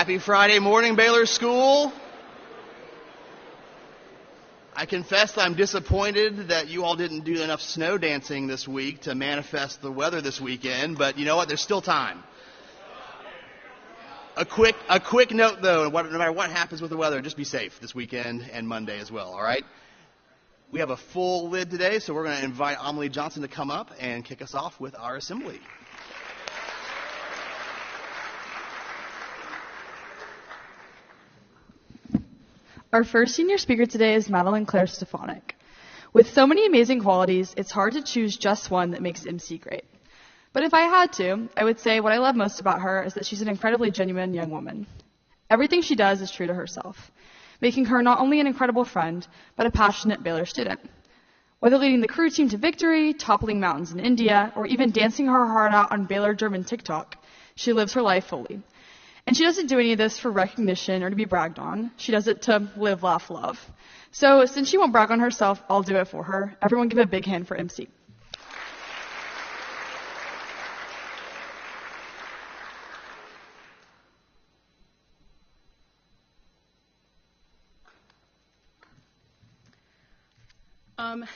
Happy Friday morning, Baylor School. I confess that I'm disappointed that you all didn't do enough snow dancing this week to manifest the weather this weekend, but you know what? There's still time. A quick note, though, no matter what happens with the weather, just be safe this weekend and Monday as well, all right? We have a full lid today, so we're going to invite Amelie Johnson to come up and kick us off with our assembly. Our first senior speaker today is Madeline Claire Stefanik. With so many amazing qualities, it's hard to choose just one that makes MC great. But if I had to, I would say what I love most about her is that she's an incredibly genuine young woman. Everything she does is true to herself, making her not only an incredible friend, but a passionate Baylor student. Whether leading the crew team to victory, toppling mountains in India, or even dancing her heart out on Baylor German TikTok, she lives her life fully. And she doesn't do any of this for recognition or to be bragged on. She does it to live, laugh, love. So since she won't brag on herself, I'll do it for her. Everyone give a big hand for MC.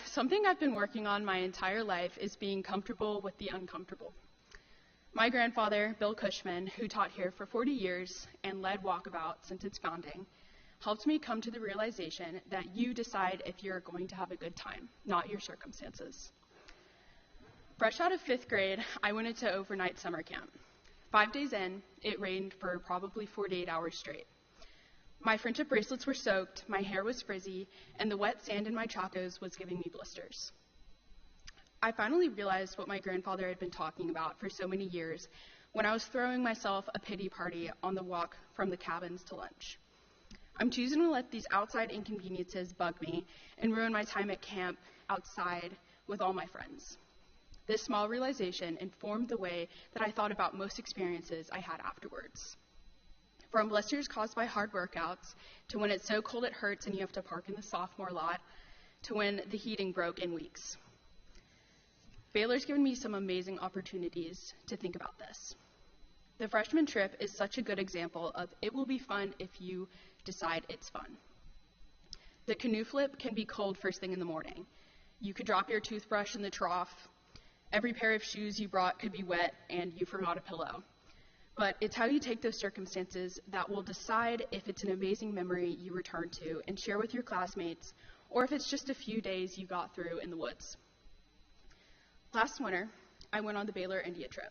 Something I've been working on my entire life is being comfortable with the uncomfortable. My grandfather, Bill Cushman, who taught here for 40 years and led Walkabout since its founding, helped me come to the realization that you decide if you're going to have a good time, not your circumstances. Fresh out of 5th grade, I went into overnight summer camp. 5 days in, it rained for probably 48 hours straight. My friendship bracelets were soaked, my hair was frizzy, and the wet sand in my chacos was giving me blisters. I finally realized what my grandfather had been talking about for so many years when I was throwing myself a pity party on the walk from the cabins to lunch. I'm choosing to let these outside inconveniences bug me and ruin my time at camp outside with all my friends. This small realization informed the way that I thought about most experiences I had afterwards. From blisters caused by hard workouts, to when it's so cold it hurts and you have to park in the sophomore lot, to when the heating broke in weeks. Baylor's given me some amazing opportunities to think about this. The freshman trip is such a good example of it will be fun if you decide it's fun. The canoe flip can be cold first thing in the morning. You could drop your toothbrush in the trough. Every pair of shoes you brought could be wet and you forgot a pillow. But it's how you take those circumstances that will decide if it's an amazing memory you return to and share with your classmates, or if it's just a few days you got through in the woods. Last winter, I went on the Baylor India trip.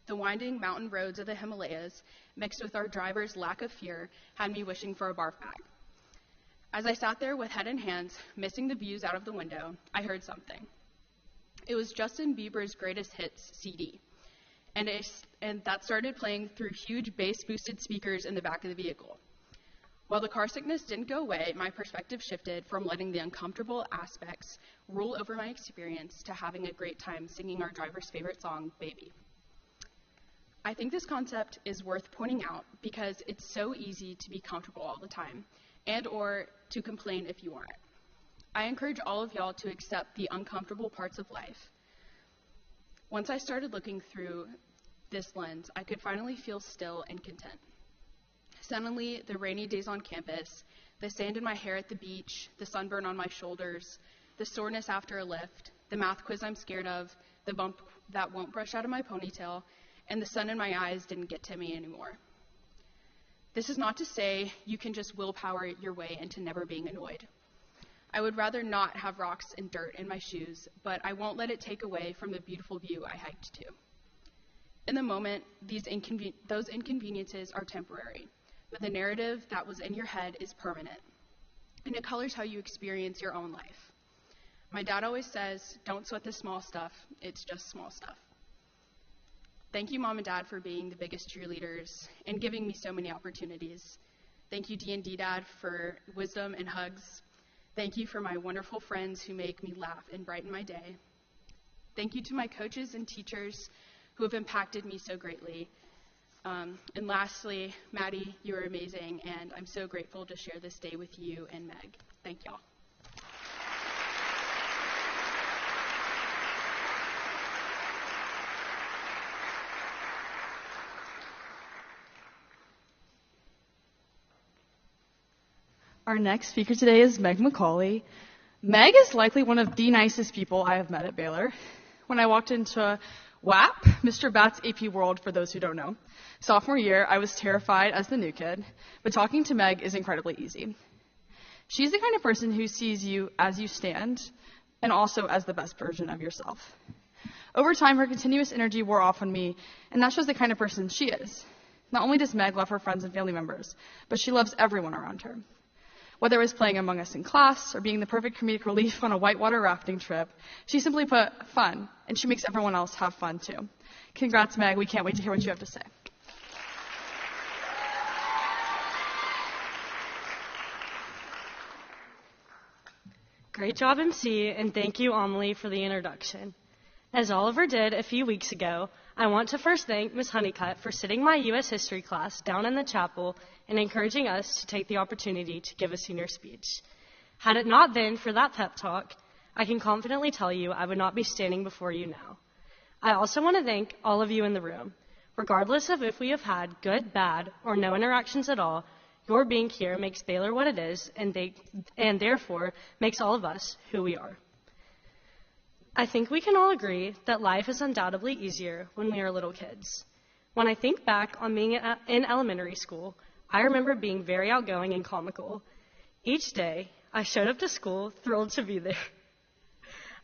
The winding mountain roads of the Himalayas, mixed with our driver's lack of fear, had me wishing for a barf bag. As I sat there with head in hands, missing the views out of the window, I heard something. It was Justin Bieber's Greatest Hits CD, and that started playing through huge bass-boosted speakers in the back of the vehicle. While the car sickness didn't go away, my perspective shifted from letting the uncomfortable aspects rule over my experience to having a great time singing our driver's favorite song, Baby. I think this concept is worth pointing out because it's so easy to be comfortable all the time and or to complain if you aren't. I encourage all of y'all to accept the uncomfortable parts of life. Once I started looking through this lens, I could finally feel still and content. Suddenly, the rainy days on campus, the sand in my hair at the beach, the sunburn on my shoulders, the soreness after a lift, the math quiz I'm scared of, the bump that won't brush out of my ponytail, and the sun in my eyes didn't get to me anymore. This is not to say you can just willpower your way into never being annoyed. I would rather not have rocks and dirt in my shoes, but I won't let it take away from the beautiful view I hiked to. In the moment, those inconveniences are temporary, but the narrative that was in your head is permanent, and it colors how you experience your own life. My dad always says, don't sweat the small stuff, it's just small stuff. Thank you, Mom and Dad, for being the biggest cheerleaders and giving me so many opportunities. Thank you, D&D Dad, for wisdom and hugs. Thank you for my wonderful friends who make me laugh and brighten my day. Thank you to my coaches and teachers who have impacted me so greatly. And lastly, Maddie, you are amazing, and I'm so grateful to share this day with you and Meg. Thank y'all. Our next speaker today is Meg McCauley. Meg is likely one of the nicest people I have met at Baylor. When I walked into WAP, Mr. Bat's AP World, for those who don't know, sophomore year, I was terrified as the new kid, but talking to Meg is incredibly easy. She's the kind of person who sees you as you stand and also as the best version of yourself. Over time, her continuous energy wore off on me, and that shows the kind of person she is. Not only does Meg love her friends and family members, but she loves everyone around her. Whether it was playing Among Us in class or being the perfect comedic relief on a whitewater rafting trip, she simply put fun, and she makes everyone else have fun too. Congrats, Meg. We can't wait to hear what you have to say. Great job, MC, and thank you, Amelie, for the introduction. As Oliver did a few weeks ago, I want to first thank Ms. Honeycutt for sitting my U.S. history class down in the chapel and encouraging us to take the opportunity to give a senior speech. Had it not been for that pep talk, I can confidently tell you I would not be standing before you now. I also want to thank all of you in the room. Regardless of if we have had good, bad, or no interactions at all, your being here makes Baylor what it is, and therefore makes all of us who we are. I think we can all agree that life is undoubtedly easier when we are little kids. When I think back on being in elementary school, I remember being very outgoing and comical. Each day, I showed up to school thrilled to be there.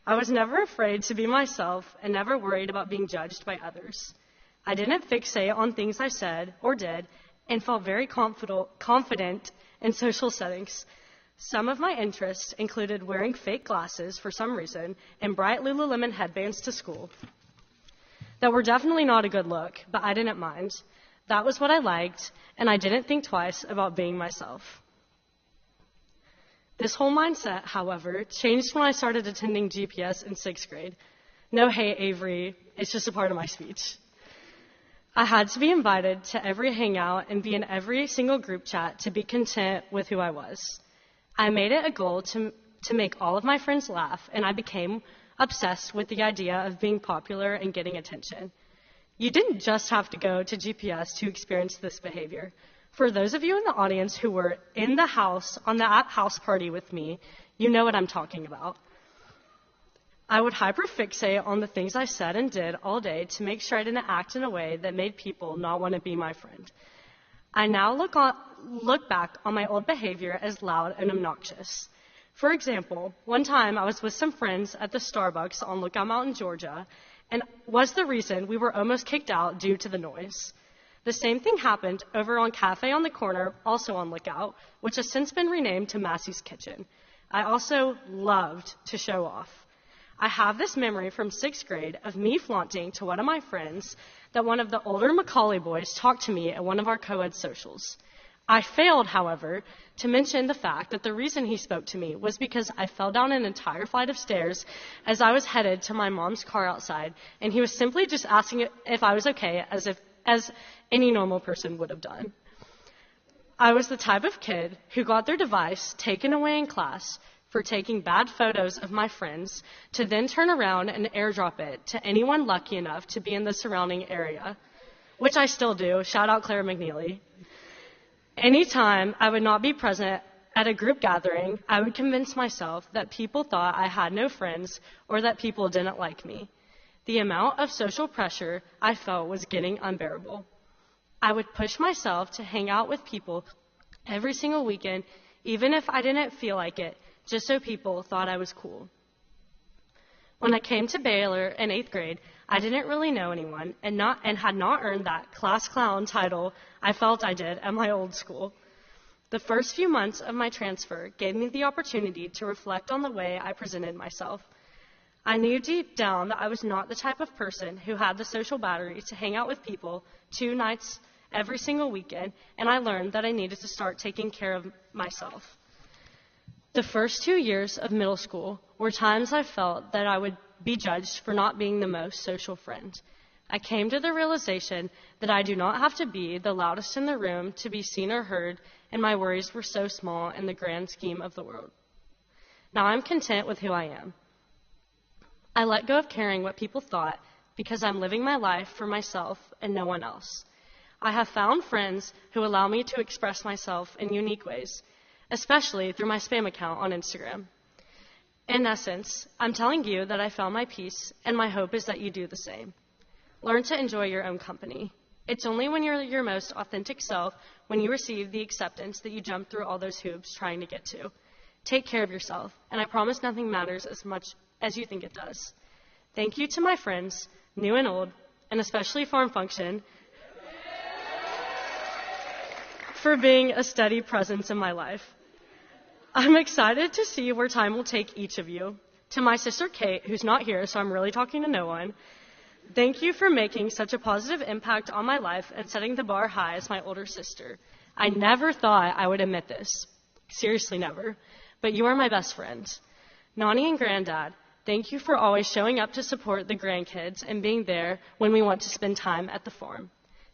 I was never afraid to be myself and never worried about being judged by others. I didn't fixate on things I said or did and felt very confident in social settings. Some of my interests included wearing fake glasses for some reason and bright Lululemon headbands to school. That were definitely not a good look, but I didn't mind. That was what I liked, and I didn't think twice about being myself. This whole mindset, however, changed when I started attending GPS in 6th grade. No hate, Avery. It's just a part of my speech. I had to be invited to every hangout and be in every single group chat to be content with who I was. I made it a goal to make all of my friends laugh, and I became obsessed with the idea of being popular and getting attention. You didn't just have to go to GPS to experience this behavior. For those of you in the audience who were in the house on the house party with me, you know what I'm talking about. I would hyperfixate on the things I said and did all day to make sure I didn't act in a way that made people not want to be my friend. I now look back on my old behavior as loud and obnoxious. For example, one time I was with some friends at the Starbucks on Lookout Mountain, Georgia, and was the reason we were almost kicked out due to the noise. The same thing happened over on Cafe on the Corner, also on Lookout, which has since been renamed to Massey's Kitchen. I also loved to show off. I have this memory from 6th grade of me flaunting to one of my friends that one of the older McCauley boys talked to me at one of our co-ed socials. I failed, however, to mention the fact that the reason he spoke to me was because I fell down an entire flight of stairs as I was headed to my mom's car outside, and he was simply just asking if I was okay, as any normal person would have done. I was the type of kid who got their device taken away in class for taking bad photos of my friends to then turn around and airdrop it to anyone lucky enough to be in the surrounding area, which I still do. Shout out Claire McNeely. Anytime I would not be present at a group gathering, I would convince myself that people thought I had no friends or that people didn't like me. The amount of social pressure I felt was getting unbearable. I would push myself to hang out with people every single weekend, even if I didn't feel like it, just so people thought I was cool. When I came to Baylor in 8th grade, I didn't really know anyone and had not earned that class clown title I felt I did at my old school. The first few months of my transfer gave me the opportunity to reflect on the way I presented myself. I knew deep down that I was not the type of person who had the social battery to hang out with people 2 nights every single weekend, and I learned that I needed to start taking care of myself. The first 2 years of middle school were times I felt that I would be judged for not being the most social friend. I came to the realization that I do not have to be the loudest in the room to be seen or heard, and my worries were so small in the grand scheme of the world. Now I'm content with who I am. I let go of caring what people thought because I'm living my life for myself and no one else. I have found friends who allow me to express myself in unique ways. especially through my spam account on Instagram. In essence, I'm telling you that I found my peace, and my hope is that you do the same. Learn to enjoy your own company. It's only when you're your most authentic self, when you receive the acceptance, that you jump through all those hoops trying to get to. Take care of yourself, and I promise nothing matters as much as you think it does. Thank you to my friends, new and old, and especially Farm Function, for being a steady presence in my life. I'm excited to see where time will take each of you. To my sister Kate, who's not here, so I'm really talking to no one, thank you for making such a positive impact on my life and setting the bar high as my older sister. I never thought I would admit this. Seriously, never. But you are my best friend. Nani and Granddad, thank you for always showing up to support the grandkids and being there when we want to spend time at the farm.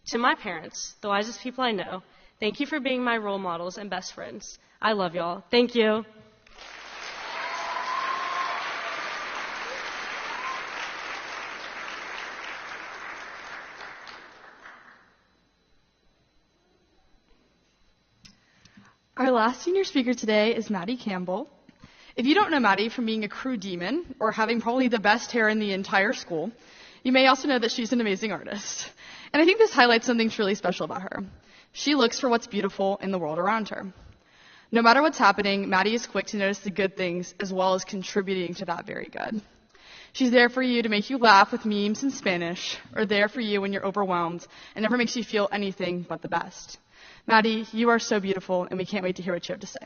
To my parents, the wisest people I know, thank you for being my role models and best friends. I love y'all. Thank you. Our last senior speaker today is Maddie Campbell. If you don't know Maddie from being a crew demon or having probably the best hair in the entire school, you may also know that she's an amazing artist. And I think this highlights something really special about her. She looks for what's beautiful in the world around her. No matter what's happening, Maddie is quick to notice the good things as well as contributing to that very good. She's there for you to make you laugh with memes in Spanish, or there for you when you're overwhelmed and never makes you feel anything but the best. Maddie, you are so beautiful, and we can't wait to hear what you have to say.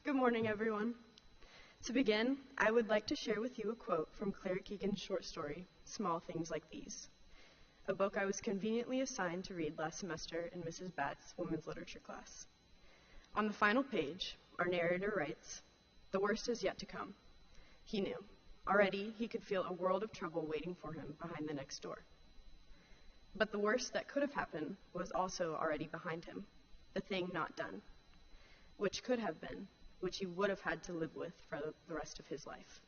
Good morning, everyone. To begin, I would like to share with you a quote from Claire Keegan's short story, Small Things Like These, a book I was conveniently assigned to read last semester in Mrs. Batt's women's literature class. On the final page, our narrator writes, "The worst is yet to come." He knew. Already, he could feel a world of trouble waiting for him behind the next door. But the worst that could have happened was also already behind him, the thing not done, which could have been, which he would have had to live with for the rest of his life.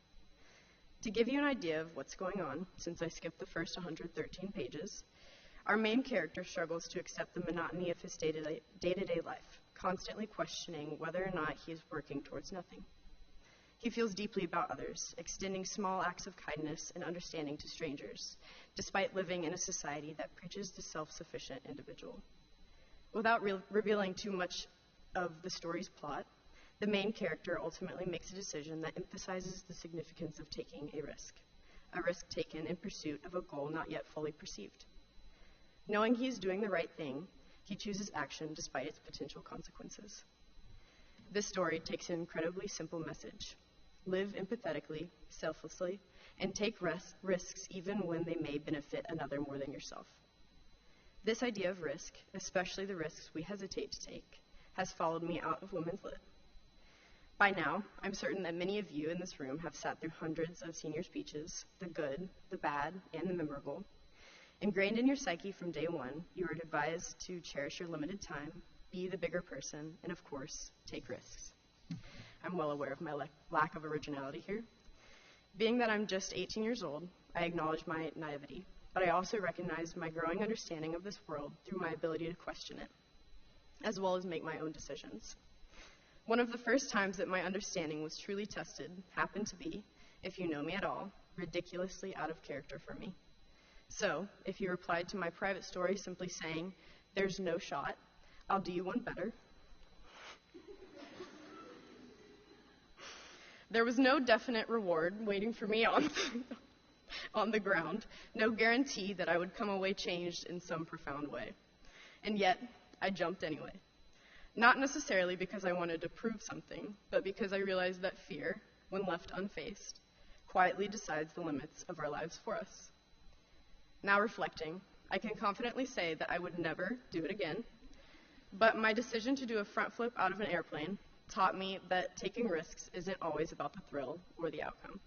To give you an idea of what's going on, since I skipped the first 113 pages, our main character struggles to accept the monotony of his day-to-day life, constantly questioning whether or not he is working towards nothing. He feels deeply about others, extending small acts of kindness and understanding to strangers, despite living in a society that preaches the self-sufficient individual. Without revealing too much of the story's plot, the main character ultimately makes a decision that emphasizes the significance of taking a risk taken in pursuit of a goal not yet fully perceived. Knowing he is doing the right thing, he chooses action despite its potential consequences. This story takes an incredibly simple message. Live empathetically, selflessly, and take risks even when they may benefit another more than yourself. This idea of risk, especially the risks we hesitate to take, has followed me out of Women's Lit. By now, I'm certain that many of you in this room have sat through hundreds of senior speeches, the good, the bad, and the memorable. Ingrained in your psyche from day one, you are advised to cherish your limited time, be the bigger person, and of course, take risks. I'm well aware of my lack of originality here. Being that I'm just 18 years old, I acknowledge my naivety, but I also recognize my growing understanding of this world through my ability to question it, as well as make my own decisions. One of the first times that my understanding was truly tested happened to be, if you know me at all, ridiculously out of character for me. So, if you replied to my private story simply saying, "There's no shot, I'll do you one better," there was no definite reward waiting for me on the ground, no guarantee that I would come away changed in some profound way. And yet, I jumped anyway. Not necessarily because I wanted to prove something, but because I realized that fear, when left unfaced, quietly decides the limits of our lives for us. Now reflecting, I can confidently say that I would never do it again, but my decision to do a front flip out of an airplane taught me that taking risks isn't always about the thrill or the outcome.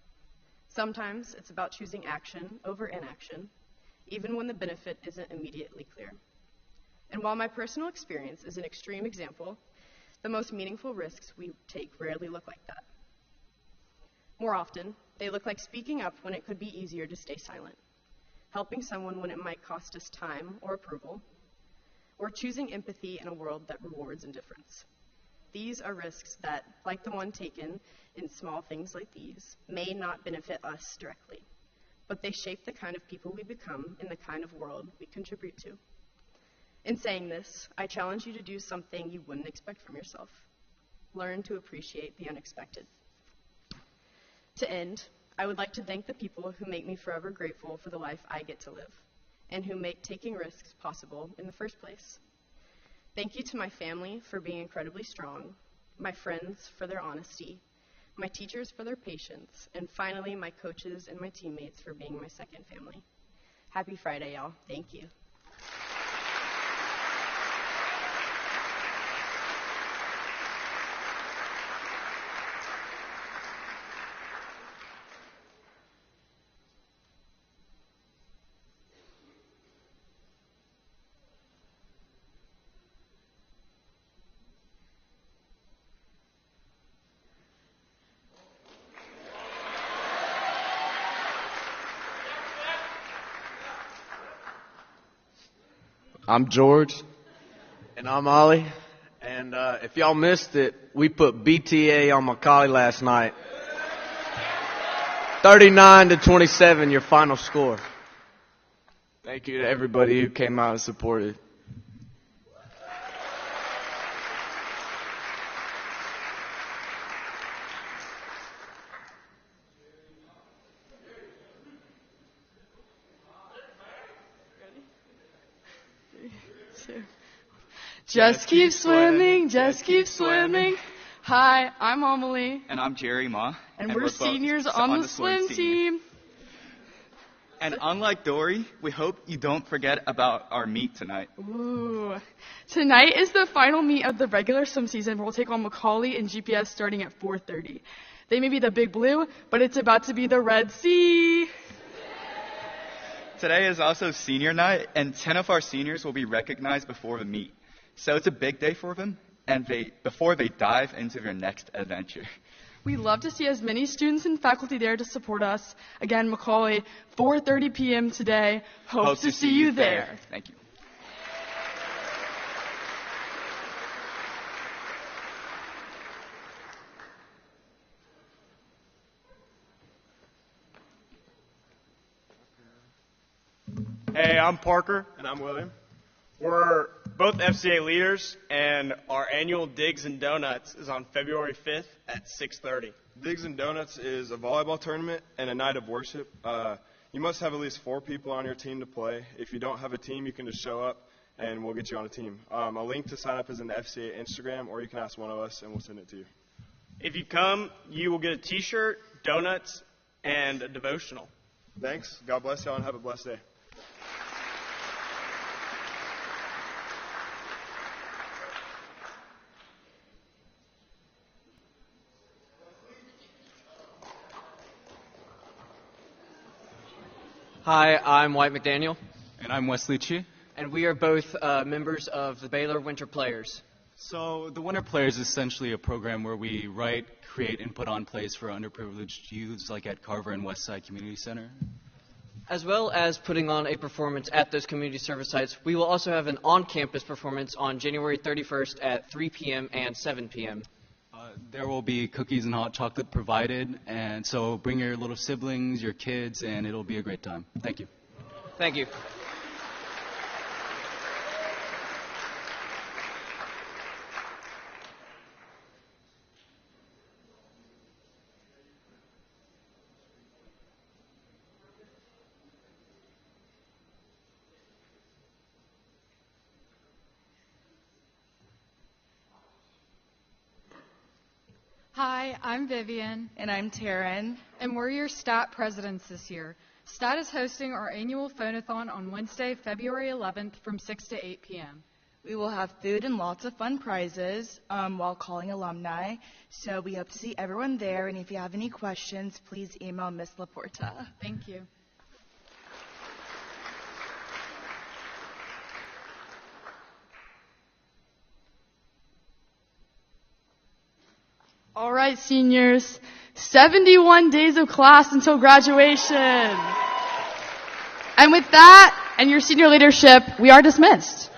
Sometimes it's about choosing action over inaction, even when the benefit isn't immediately clear. And while my personal experience is an extreme example, the most meaningful risks we take rarely look like that. More often, they look like speaking up when it could be easier to stay silent, helping someone when it might cost us time or approval, or choosing empathy in a world that rewards indifference. These are risks that, like the one taken in small things like these, may not benefit us directly, but they shape the kind of people we become and the kind of world we contribute to. In saying this, I challenge you to do something you wouldn't expect from yourself. Learn to appreciate the unexpected. To end, I would like to thank the people who make me forever grateful for the life I get to live, and who make taking risks possible in the first place. Thank you to my family for being incredibly strong, my friends for their honesty, my teachers for their patience, and finally my coaches and my teammates for being my second family. Happy Friday, y'all. Thank you. I'm George. And I'm Ollie. And if y'all missed it, we put BTA on Macaulay last night. 39-27, your final score. Thank you to everybody who came out and supported. Just keep swimming, just keep swimming. Hi, I'm Amelie. And I'm Jerry Ma. And we're seniors on the swim team. And unlike Dory, we hope you don't forget about our meet tonight. Ooh. Tonight is the final meet of the regular swim season. We'll take on Macaulay and GPS starting at 4:30. They may be the Big Blue, but it's about to be the Red Sea. Today is also senior night, and 10 of our seniors will be recognized before the meet. So it's a big day for them, and before they dive into their next adventure. We love to see as many students and faculty there to support us. Again, Macaulay, 4:30 p.m. today. Hope to see you there. Thank you. Hey, I'm Parker. And I'm William. We're both FCA leaders, and our annual Digs and Donuts is on February 5th at 6:30. Digs and Donuts is a volleyball tournament and a night of worship. You must have at least 4 people on your team to play. If you don't have a team, you can just show up, and we'll get you on a team. A link to sign up is in the FCA Instagram, or you can ask one of us, and we'll send it to you. If you come, you will get a T-shirt, donuts, and a devotional. Thanks. God bless y'all, and have a blessed day. Hi, I'm White McDaniel. And I'm Wesley Chi. And we are both members of the Baylor Winter Players. So the Winter Players is essentially a program where we write, create, and put on plays for underprivileged youths like at Carver and Westside Community Center. As well as putting on a performance at those community service sites, we will also have an on-campus performance on January 31st at 3 p.m. and 7 p.m. There will be cookies and hot chocolate provided, and so bring your little siblings, your kids, and it'll be a great time. Thank you. Thank you. Hi, I'm Vivian. And I'm Taryn. And we're your STAT presidents this year. STAT is hosting our annual phone-a-thon on Wednesday, February 11th from 6 to 8 p.m. We will have food and lots of fun prizes while calling alumni. So we hope to see everyone there. And if you have any questions, please email Miss Laporta. Thank you. All right, seniors, 71 days of class until graduation. And with that and your senior leadership, we are dismissed.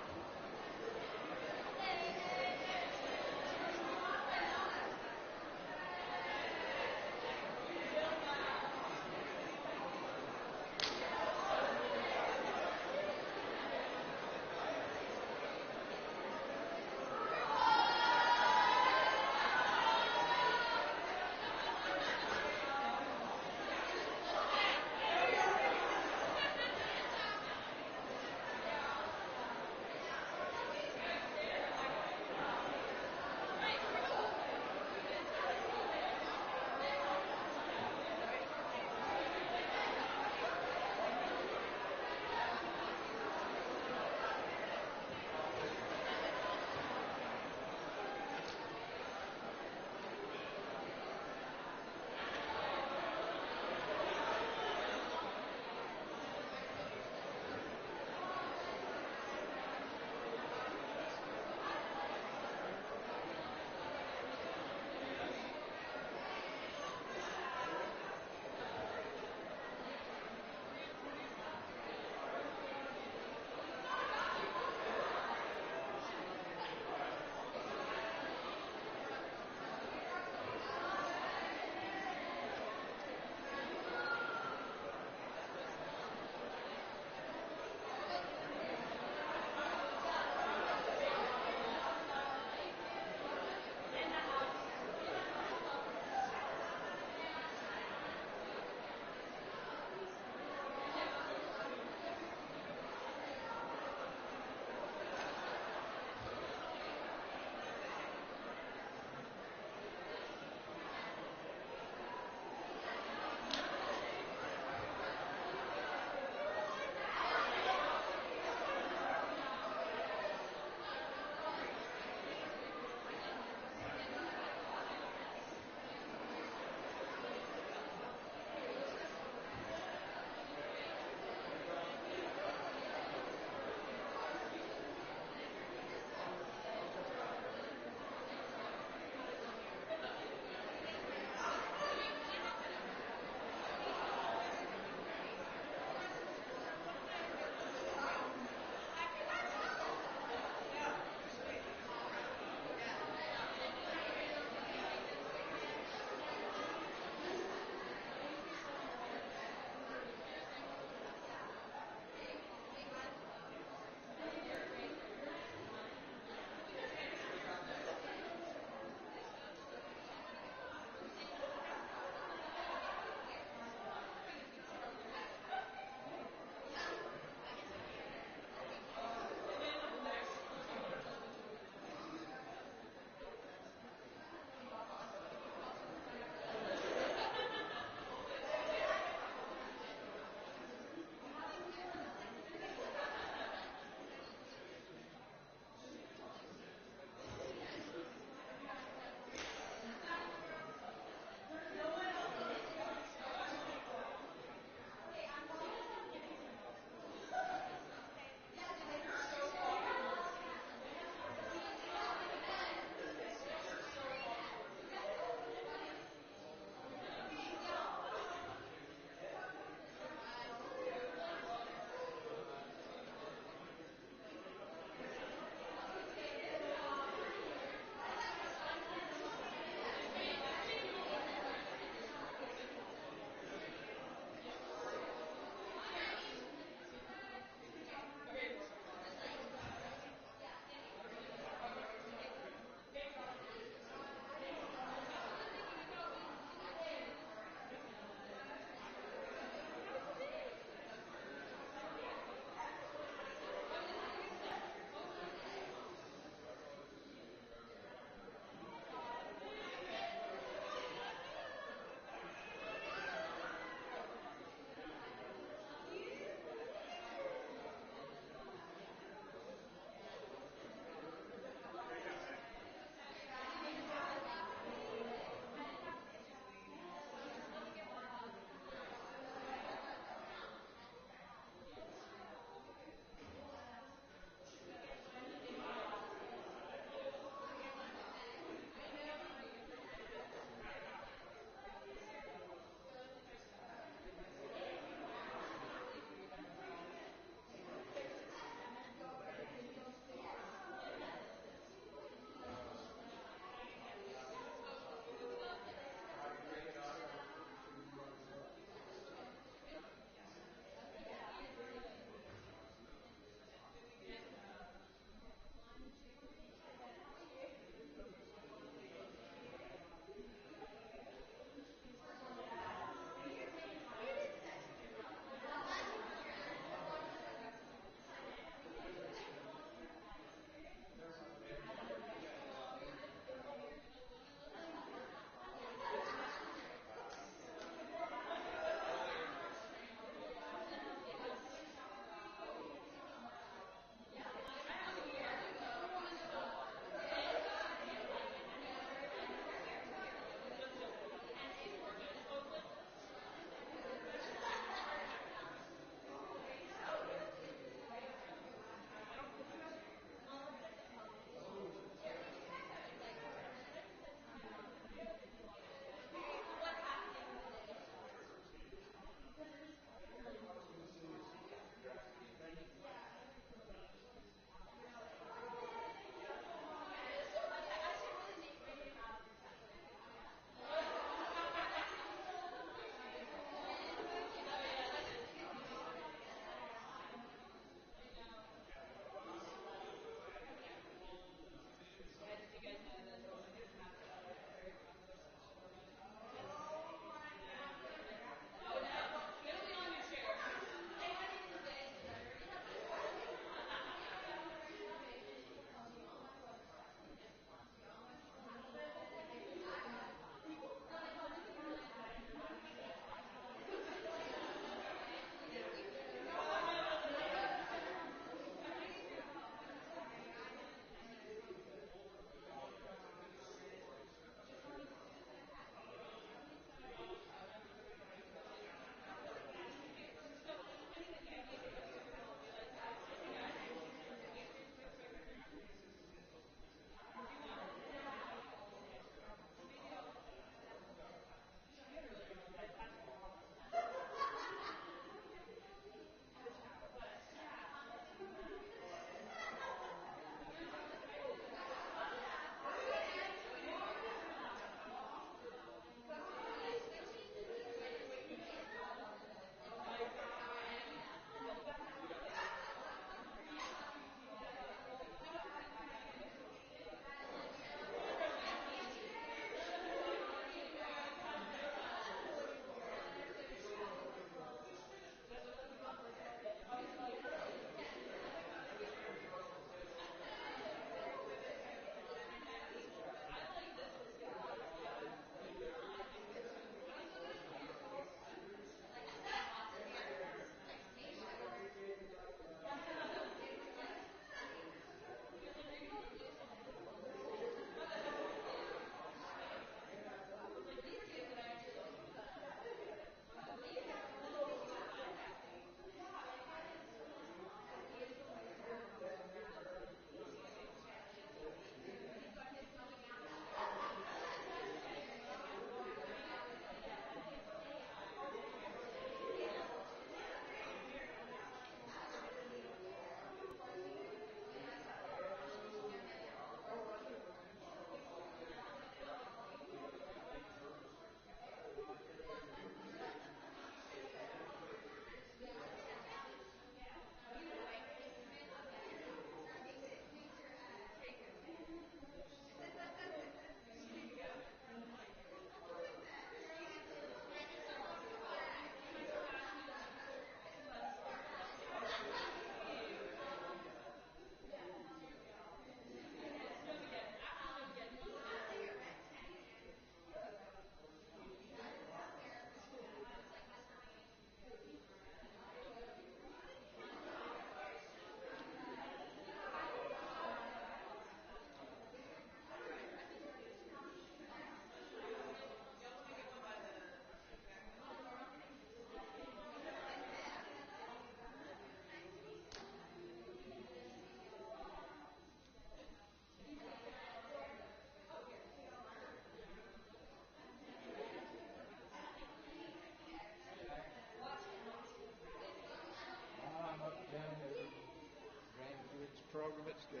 school.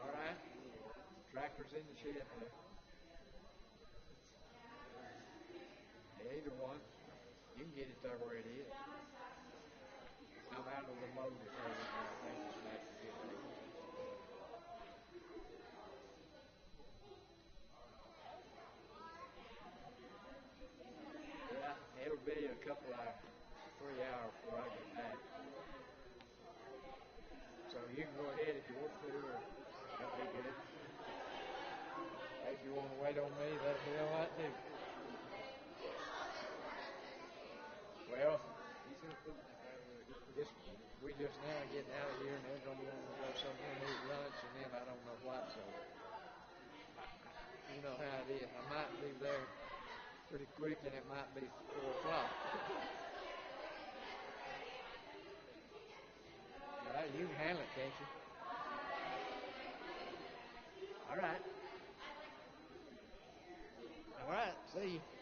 All right. Tractor's in the shed there. Either one. You can get it there where it is. I'm out of the motor trailer now. I think it's back to get there. Yeah, it'll be a couple hours, 3 hours before I get back. So you can go ahead if you want to, or that'd be good. If you want to wait on me, that'd be all right too. Well, we just now getting out of here, and they're going to want to go somewhere and eat lunch, and then I don't know what. So you know how it is. I might be there pretty quick, and it might be 4 o'clock. Well, you can handle it, can't you? All right. All right. See you.